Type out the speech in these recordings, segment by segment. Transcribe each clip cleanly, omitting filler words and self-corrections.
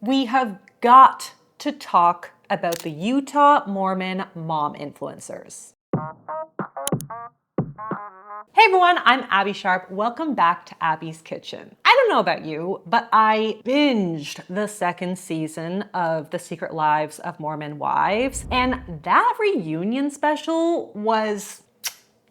we have got to talk about the Utah Mormon mom influencers. Hey everyone, I'm Abbey Sharp. Welcome back to Abby's Kitchen. I don't know about you, but I binged the second season of The Secret Lives of Mormon Wives, and that reunion special was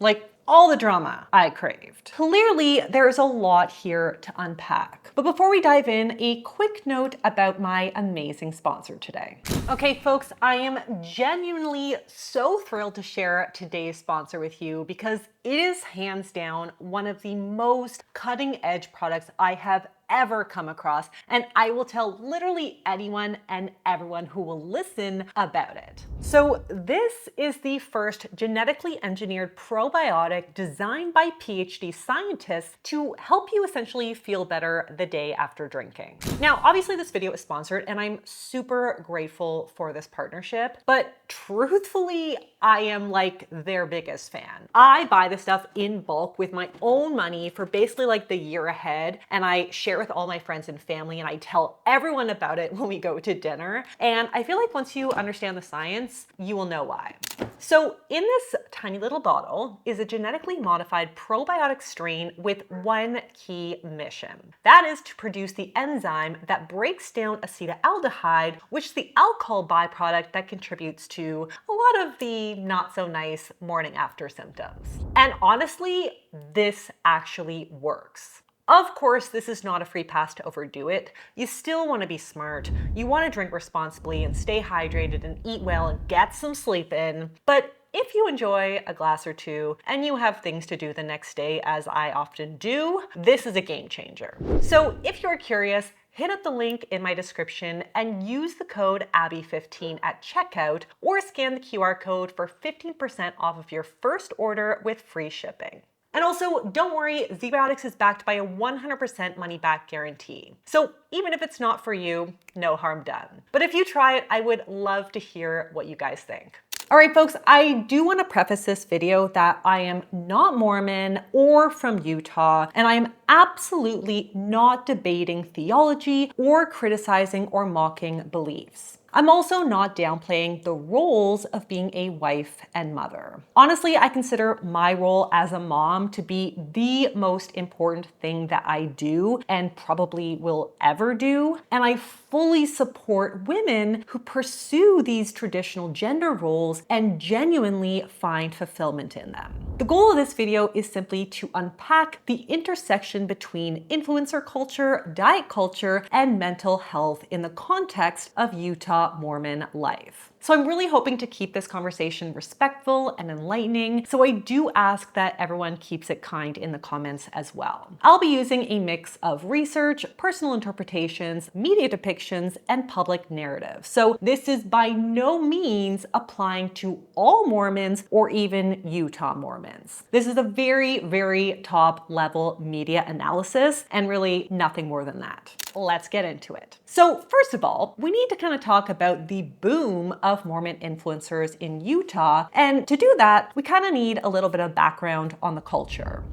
like all the drama I craved. Clearly, there's a lot here to unpack. But before we dive in, a quick note about my amazing sponsor today. Okay, folks, I am genuinely so thrilled to share today's sponsor with you because it is hands down one of the most cutting edge products I have ever come across, and I will tell literally anyone and everyone who will listen about it. So this is the first genetically engineered probiotic designed by PhD scientists to help you essentially feel better the day after drinking. Now, obviously this video is sponsored and I'm super grateful for this partnership, but truthfully, I am like their biggest fan. I buy this stuff in bulk with my own money for basically like the year ahead, and I share with all my friends and family, and I tell everyone about it when we go to dinner. And I feel like once you understand the science, you will know why. So in this tiny little bottle is a genetically modified probiotic strain with one key mission. That is to produce the enzyme that breaks down acetaldehyde, which is the alcohol byproduct that contributes to a lot of the not so nice morning after symptoms. And honestly, this actually works. Of course, this is not a free pass to overdo it. You still want to be smart. You want to drink responsibly and stay hydrated and eat well and get some sleep in. But if you enjoy a glass or two and you have things to do the next day, as I often do, this is a game changer. So if you're curious, hit up the link in my description and use the code ABBY15 at checkout, or scan the QR code for 15% off of your first order with free shipping. And also, don't worry, ZBiotics is backed by a 100% money-back guarantee. So even if it's not for you, no harm done. But if you try it, I would love to hear what you guys think. All right, folks, I do want to preface this video that I am not Mormon or from Utah, and I am absolutely not debating theology or criticizing or mocking beliefs. I'm also not downplaying the roles of being a wife and mother. Honestly, I consider my role as a mom to be the most important thing that I do and probably will ever do. And I fully support women who pursue these traditional gender roles and genuinely find fulfillment in them. The goal of this video is simply to unpack the intersection between influencer culture, diet culture, and mental health in the context of Utah Mormon life. So I'm really hoping to keep this conversation respectful and enlightening, so I do ask that everyone keeps it kind in the comments as well. I'll be using a mix of research, personal interpretations, media depictions, and public narrative. So this is by no means applying to all Mormons or even Utah Mormons. This is a very, very top level media analysis and really nothing more than that. Let's get into it. So first of all, we need to kind of talk about the boom of Mormon influencers in Utah. And to do that, we kind of need a little bit of background on the culture.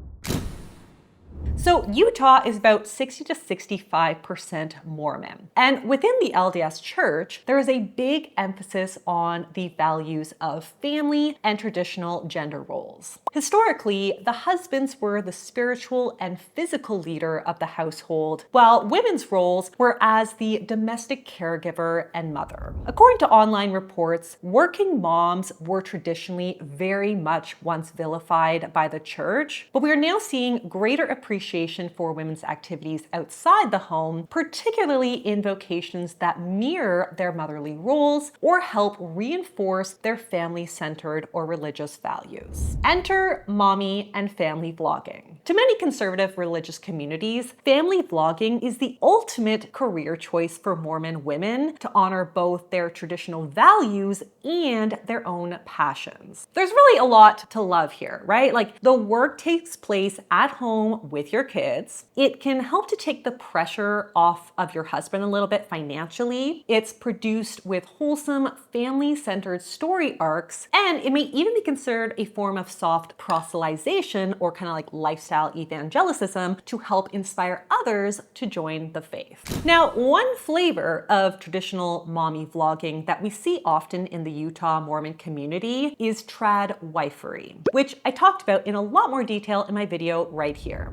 So Utah is about 60 to 65% Mormon. And within the LDS Church, there is a big emphasis on the values of family and traditional gender roles. Historically, the husbands were the spiritual and physical leader of the household, while women's roles were as the domestic caregiver and mother. According to online reports, working moms were traditionally very much once vilified by the church, but we are now seeing greater appreciation for women's activities outside the home, particularly in vocations that mirror their motherly roles or help reinforce their family-centered or religious values. Enter mommy and family vlogging. To many conservative religious communities, family vlogging is the ultimate career choice for Mormon women to honor both their traditional values and their own passions. There's really a lot to love here, right? Like, the work takes place at home with your kids. It can help to take the pressure off of your husband a little bit financially. It's produced with wholesome, family-centered story arcs, and it may even be considered a form of soft proselytization or kind of like lifestyle evangelicism to help inspire others to join the faith. Now, one flavor of traditional mommy vlogging that we see often in the Utah Mormon community is tradwifery, which I talked about in a lot more detail in my video right here.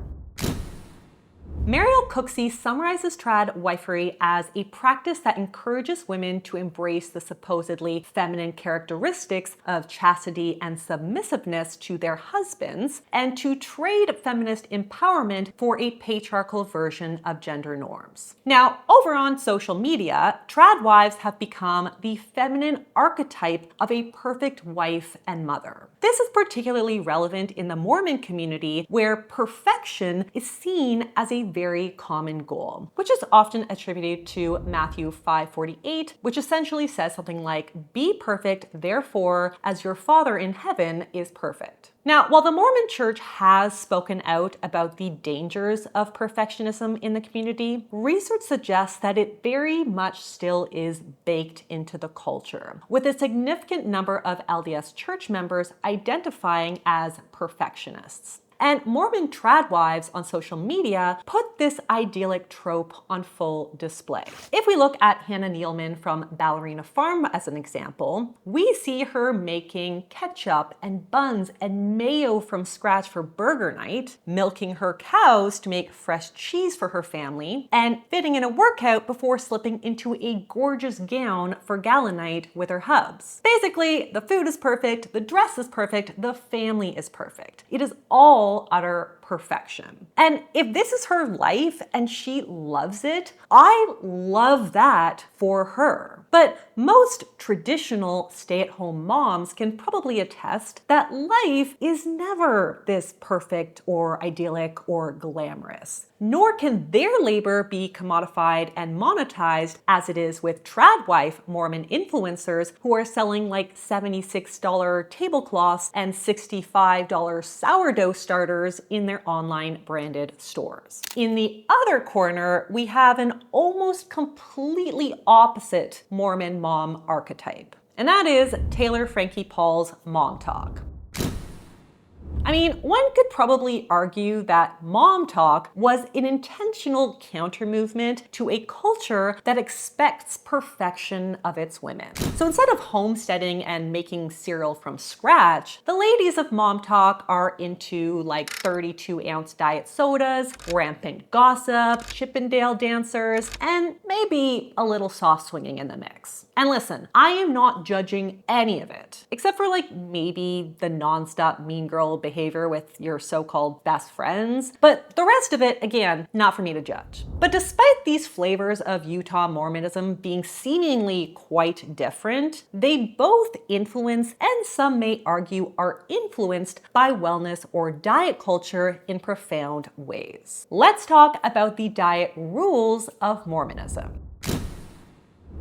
Mariel Cooksey summarizes tradwifery as a practice that encourages women to embrace the supposedly feminine characteristics of chastity and submissiveness to their husbands, and to trade feminist empowerment for a patriarchal version of gender norms. Now, over on social media, trad wives have become the feminine archetype of a perfect wife and mother. This is particularly relevant in the Mormon community, where perfection is seen as a very common goal, which is often attributed to Matthew 5:48, which essentially says something like, "Be perfect, therefore, as your Father in heaven is perfect." Now, while the Mormon Church has spoken out about the dangers of perfectionism in the community, research suggests that it very much still is baked into the culture, with a significant number of LDS church members identifying as perfectionists. And Mormon trad wives on social media put this idyllic trope on full display. If we look at Hannah Nealman from Ballerina Farm as an example, we see her making ketchup and buns and mayo from scratch for burger night, milking her cows to make fresh cheese for her family, and fitting in a workout before slipping into a gorgeous gown for gala night with her hubs. Basically, the food is perfect, the dress is perfect, the family is perfect. It is all utter perfection. And if this is her life and she loves it, I love that for her. But most traditional stay-at-home moms can probably attest that life is never this perfect or idyllic or glamorous. Nor can their labor be commodified and monetized as it is with tradwife Mormon influencers who are selling like $76 tablecloths and $65 sourdough starters in their online branded stores. In the other corner, we have an almost completely opposite Mormon mom archetype, and that is Taylor Frankie Paul's MomTok. I mean, one could probably argue that MomTok was an intentional counter-movement to a culture that expects perfection of its women. So instead of homesteading and making cereal from scratch, the ladies of MomTok are into like 32-ounce diet sodas, rampant gossip, Chippendale dancers, and maybe a little soft swinging in the mix. And listen, I am not judging any of it, except for like maybe the nonstop mean girl behavior with your so-called best friends. But the rest of it, again, not for me to judge. But despite these flavors of Utah Mormonism being seemingly quite different, they both influence, and some may argue are influenced by wellness or diet culture in profound ways. Let's talk about the diet rules of Mormonism.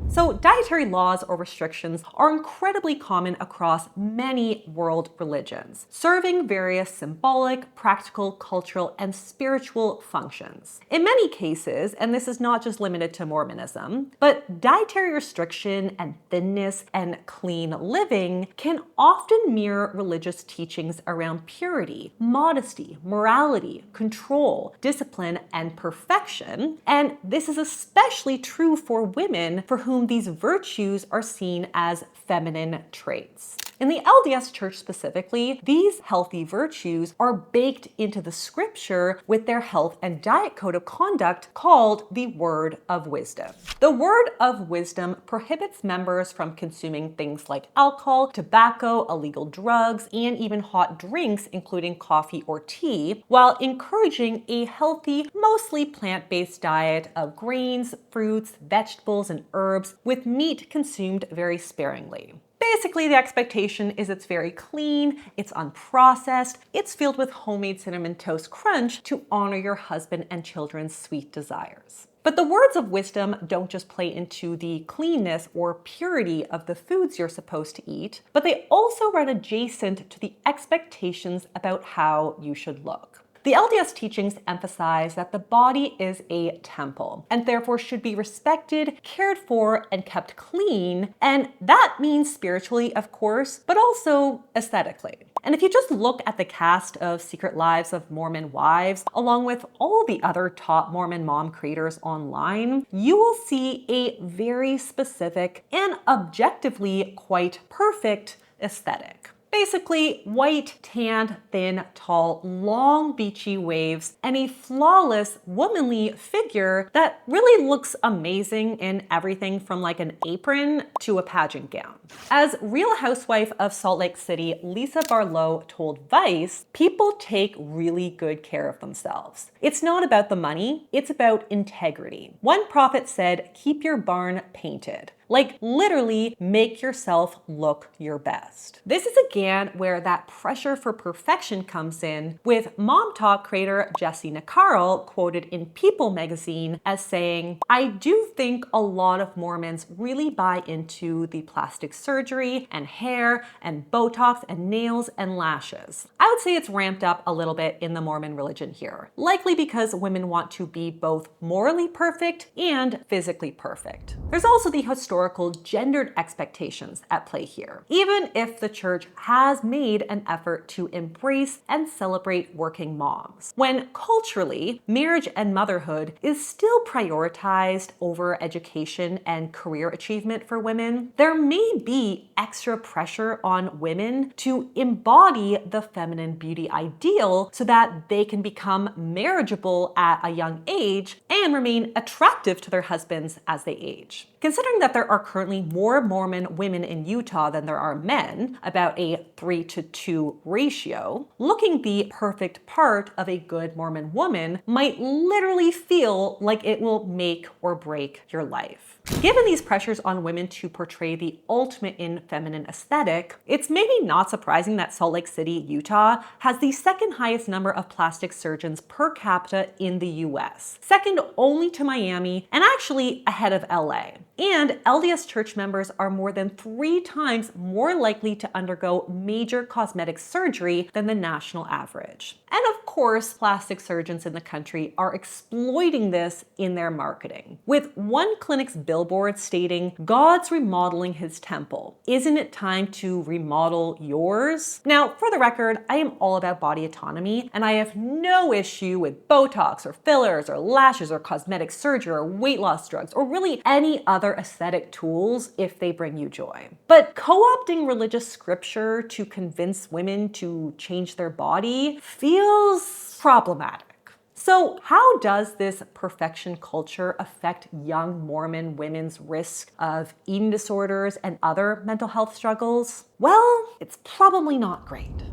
So dietary laws or restrictions are incredibly common across many world religions, serving various symbolic, practical, cultural, and spiritual functions. In many cases, and this is not just limited to Mormonism, but dietary restriction and thinness and clean living can often mirror religious teachings around purity, modesty, morality, control, discipline, and perfection. And this is especially true for women for whom these virtues are seen as feminine traits. In the LDS Church specifically, these healthy virtues are baked into the scripture with their health and diet code of conduct called the Word of Wisdom. The Word of Wisdom prohibits members from consuming things like alcohol, tobacco, illegal drugs, and even hot drinks, including coffee or tea, while encouraging a healthy, mostly plant-based diet of grains, fruits, vegetables, and herbs, with meat consumed very sparingly. Basically, the expectation is it's very clean, it's unprocessed, it's filled with homemade cinnamon toast crunch to honor your husband and children's sweet desires. But the words of wisdom don't just play into the cleanness or purity of the foods you're supposed to eat, but they also run adjacent to the expectations about how you should look. The LDS teachings emphasize that the body is a temple and therefore should be respected, cared for, and kept clean. And that means spiritually, of course, but also aesthetically. And if you just look at the cast of Secret Lives of Mormon Wives, along with all the other top Mormon mom creators online, you will see a very specific and objectively quite perfect aesthetic. Basically, white, tanned, thin, tall, long, beachy waves, and a flawless, womanly figure that really looks amazing in everything from like an apron to a pageant gown. As Real Housewife of Salt Lake City, Lisa Barlow told Vice, people take really good care of themselves. It's not about the money, it's about integrity. One prophet said, keep your barn painted. Like literally make yourself look your best. This is again where that pressure for perfection comes in, with MomTok creator Jesse Nicarl quoted in People magazine as saying, I do think a lot of Mormons really buy into the plastic surgery and hair and Botox and nails and lashes. I would say it's ramped up a little bit in the Mormon religion here, likely because women want to be both morally perfect and physically perfect. There's also the historical gendered expectations at play here, even if the church has made an effort to embrace and celebrate working moms. When culturally, marriage and motherhood is still prioritized over education and career achievement for women, there may be extra pressure on women to embody the feminine beauty ideal so that they can become marriageable at a young age and remain attractive to their husbands as they age. Considering that there are currently more Mormon women in Utah than there are men, about a 3-to-2 ratio, looking the perfect part of a good Mormon woman might literally feel like it will make or break your life. Given these pressures on women to portray the ultimate in feminine aesthetic, it's maybe not surprising that Salt Lake City, Utah has the second highest number of plastic surgeons per capita in the US, second only to Miami and actually ahead of LA. And LDS church members are more than 3 times more likely to undergo major cosmetic surgery than the national average. And of course, plastic surgeons in the country are exploiting this in their marketing, with one clinic's billboard stating, God's remodeling his temple. Isn't it time to remodel yours? Now, for the record, I am all about body autonomy, and I have no issue with Botox or fillers or lashes or cosmetic surgery or weight loss drugs or really any other aesthetic tools if they bring you joy. But co-opting religious scripture to convince women to change their body feels problematic. So how does this perfection culture affect young Mormon women's risk of eating disorders and other mental health struggles? Well, it's probably not great.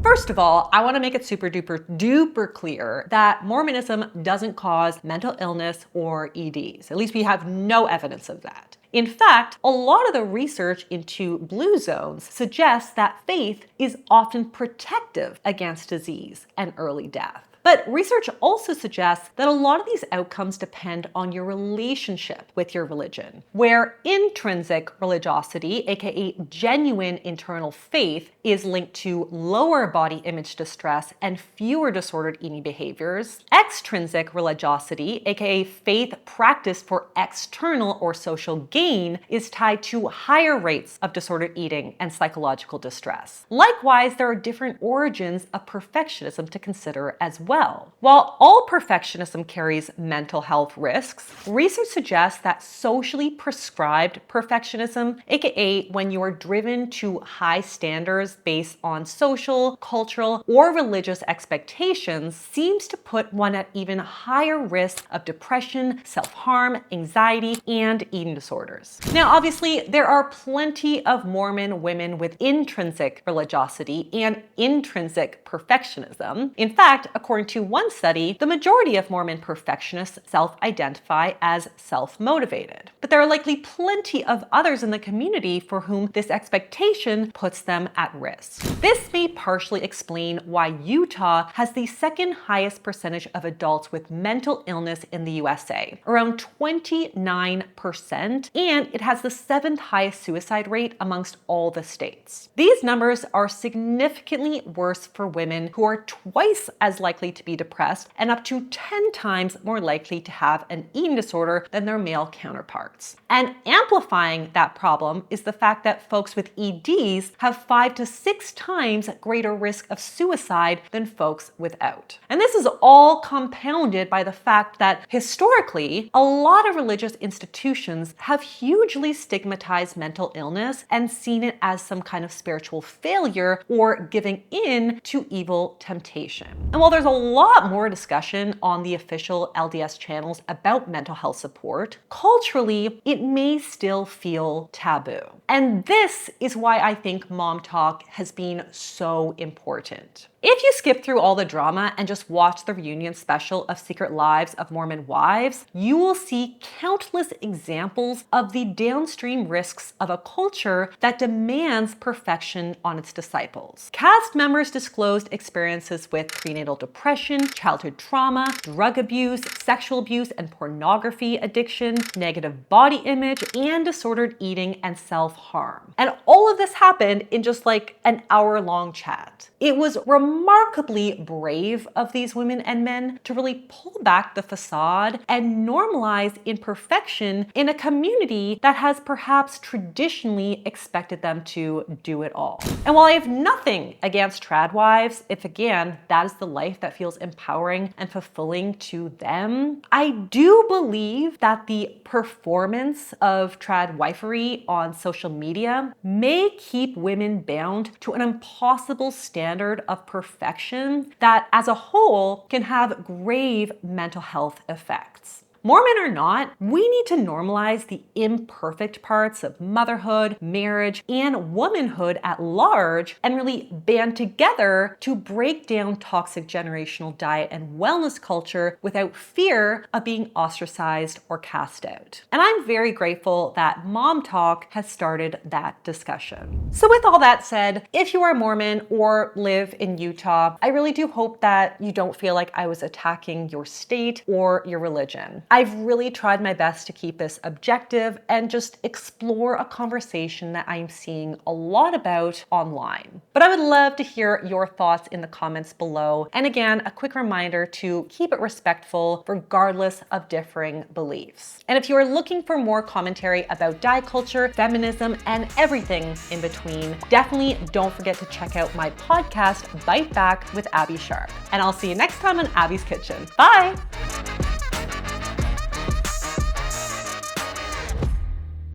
First of all, I want to make it super duper clear that Mormonism doesn't cause mental illness or EDs. At least we have no evidence of that. In fact, a lot of the research into blue zones suggests that faith is often protective against disease and early death. But research also suggests that a lot of these outcomes depend on your relationship with your religion, where intrinsic religiosity, aka genuine internal faith, is linked to lower body image distress and fewer disordered eating behaviors. Extrinsic religiosity, aka faith practiced for external or social gain, is tied to higher rates of disordered eating and psychological distress. Likewise, there are different origins of perfectionism to consider as well. While all perfectionism carries mental health risks, research suggests that socially prescribed perfectionism, aka when you are driven to high standards based on social, cultural, or religious expectations, seems to put one at even higher risk of depression, self-harm, anxiety, and eating disorders. Now, obviously, there are plenty of Mormon women with intrinsic religiosity and intrinsic perfectionism. In fact, according according to one study, the majority of Mormon perfectionists self-identify as self-motivated. But there are likely plenty of others in the community for whom this expectation puts them at risk. This may partially explain why Utah has the second highest percentage of adults with mental illness in the USA, around 29%, and it has the 7th highest suicide rate amongst all the states. These numbers are significantly worse for women who are twice as likely to be depressed and up to 10 times more likely to have an eating disorder than their male counterparts. And amplifying that problem is the fact that folks with EDs have 5 to 6 times greater risk of suicide than folks without. And this is all compounded by the fact that historically, a lot of religious institutions have hugely stigmatized mental illness and seen it as some kind of spiritual failure or giving in to evil temptation. And while there's a lot more discussion on the official LDS channels about mental health support, culturally, it may still feel taboo. And this is why I think MomTok has been so important. If you skip through all the drama and just watch the reunion special of Secret Lives of Mormon Wives, you will see countless examples of the downstream risks of a culture that demands perfection on its disciples. Cast members disclosed experiences with prenatal depression, childhood trauma, drug abuse, sexual abuse and pornography addiction, negative body image, and disordered eating and self-harm. And all of this happened in just like an hour-long chat. It was remarkably brave of these women and men to really pull back the facade and normalize imperfection in a community that has perhaps traditionally expected them to do it all. And while I have nothing against trad wives, if again, that is the life that feels empowering and fulfilling to them, I do believe that the performance of trad wifery on social media may keep women bound to an impossible standard of perfection that as a whole can have grave mental health effects. Mormon or not, we need to normalize the imperfect parts of motherhood, marriage, and womanhood at large and really band together to break down toxic generational diet and wellness culture without fear of being ostracized or cast out. And I'm very grateful that MomTok has started that discussion. So with all that said, if you are Mormon or live in Utah, I really do hope that you don't feel like I was attacking your state or your religion. I've really tried my best to keep this objective and just explore a conversation that I'm seeing a lot about online. But I would love to hear your thoughts in the comments below. And again, a quick reminder to keep it respectful regardless of differing beliefs. And if you are looking for more commentary about diet culture, feminism, and everything in between, definitely don't forget to check out my podcast, Bite Back with Abbey Sharp. And I'll see you next time on Abby's Kitchen. Bye!